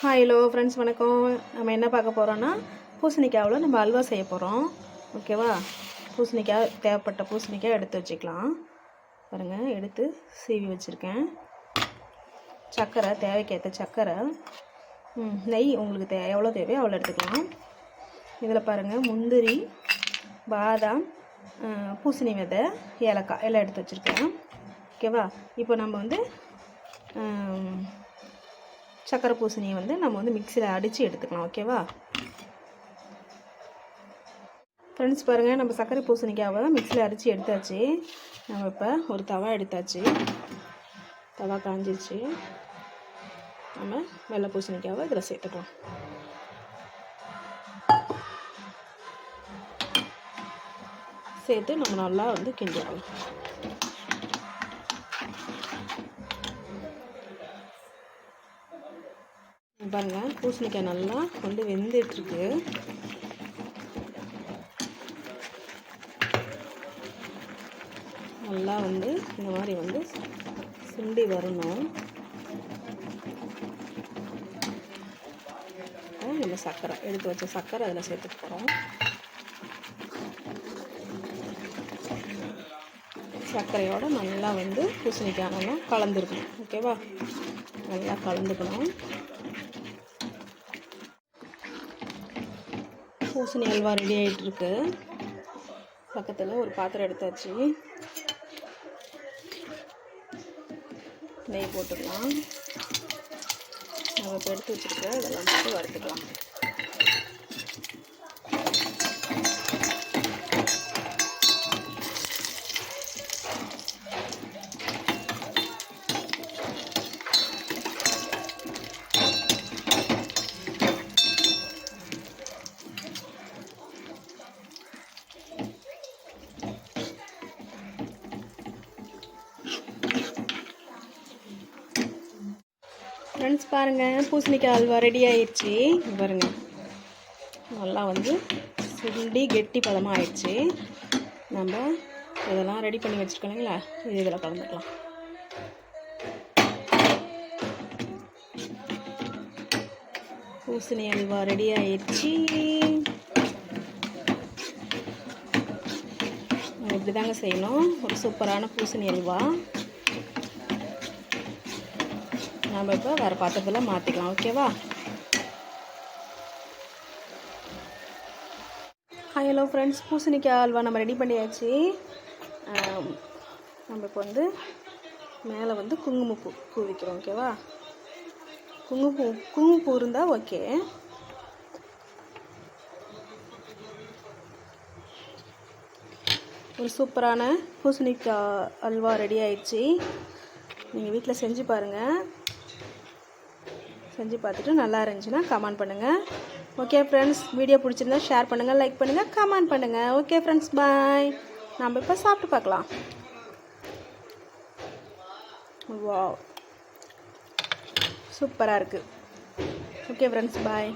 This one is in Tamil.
ஹலோ ஃப்ரெண்ட்ஸ், வணக்கம். நம்ம என்ன பார்க்க போகிறோன்னா பூசணிக்காவில் நம்ம அல்வா செய்ய போகிறோம். ஓகேவா? பூசணிக்காய் தேவைப்பட்ட பூசணிக்காய் எடுத்து வச்சுக்கலாம். பாருங்கள், எடுத்து சீவி வச்சுருக்கேன். சர்க்கரை, தேவைக்கேற்ற சர்க்கரை, நெய் உங்களுக்கு எவ்வளோ தேவையோ அவ்வளோ எடுத்துக்கலாம். இதில் பாருங்கள், முந்திரி, பாதாம், பூசணி விதை, ஏலக்காய் எல்லாம் எடுத்து வச்சுருக்கேன். ஓகேவா? இப்போ நம்ம சக்கரை பூசணியை நம்ம மிக்சியில் அடித்து எடுத்துக்கலாம். ஓகேவா ஃப்ரெண்ட்ஸ்? பாருங்கள், நம்ம சர்க்கரை பூசணிக்காவை மிக்சியில் அடித்து எடுத்தாச்சு. நம்ம இப்போ ஒரு தவா எடுத்தாச்சு. தவா காஞ்சிருச்சு. நம்ம வெள்ளை பூசணிக்காவை இதில் சேர்த்துக்கலாம். சேர்த்து நம்ம நல்லா கிண்டிடலாம். பாருங்கள், பூசணிக்காய் நல்லா வெந்துட்டுருக்கு. நல்லா இந்த மாதிரி சுண்டி வரணும். நம்ம சர்க்கரை எடுத்து வச்ச சர்க்கரை அதில் சேர்த்துட்டு போகிறோம். சர்க்கரையோடு நல்லா பூசணிக்காய் நல்லா கலந்துருக்கணும். ஓகேவா? நல்லா கலந்துக்கணும். பூசணி அல்வா ரெடி ஆகிட்டுருக்கு. பக்கத்தில் ஒரு பாத்திரம் எடுத்தாச்சு. நெய் போட்டுக்கலாம். நம்ம இப்போ எடுத்து வச்சுருக்க இதெல்லாம் போட்டு வறுத்துக்கலாம். ஃப்ரெண்ட்ஸ், பாருங்கள், பூசணிக்காய் அல்வா ரெடி ஆயிடுச்சு. பாருங்கள், நல்லா சுண்டி கெட்டி பதமாக ஆயிடுச்சு. நம்ம இதெல்லாம் ரெடி பண்ணி வச்சுருக்கோங்களா, இதில் கலந்துக்கலாம். பூசணி அல்வா ரெடி ஆயிடுச்சு. இப்படி தாங்க செய்யணும். ஒரு சூப்பரான பூசணி அல்வா. நம்ம இப்போ வேறு பாத்திரத்தில் மாற்றிக்கலாம். ஓகேவா? ஹலோ ஃப்ரெண்ட்ஸ், பூசணிக்காய் அல்வா நம்ம ரெடி பண்ணியாச்சு. நம்ம இப்போ மேலே குங்குமப்பூ வைக்கிறோம். ஓகேவா? குங்குமப்பூ இருந்தால் ஓகே. ஒரு சூப்பரான பூசணிக்காய் அல்வா ரெடி ஆயிடுச்சு. நீங்கள் வீட்டில் செஞ்சு பாருங்கள். செஞ்சு பார்த்துட்டு நல்லா இருந்துச்சுன்னா கமெண்ட் பண்ணுங்கள். ஓகே ஃப்ரெண்ட்ஸ், வீடியோ பிடிச்சிருந்தா ஷேர் பண்ணுங்கள், லைக் பண்ணுங்கள், கமெண்ட் பண்ணுங்கள். ஓகே ஃப்ரெண்ட்ஸ், பாய். நம்ம இப்போ சாப்பிட்டு பார்க்கலாம். வாவ், சூப்பராக இருக்குது. ஓகே ஃப்ரெண்ட்ஸ், பாய்.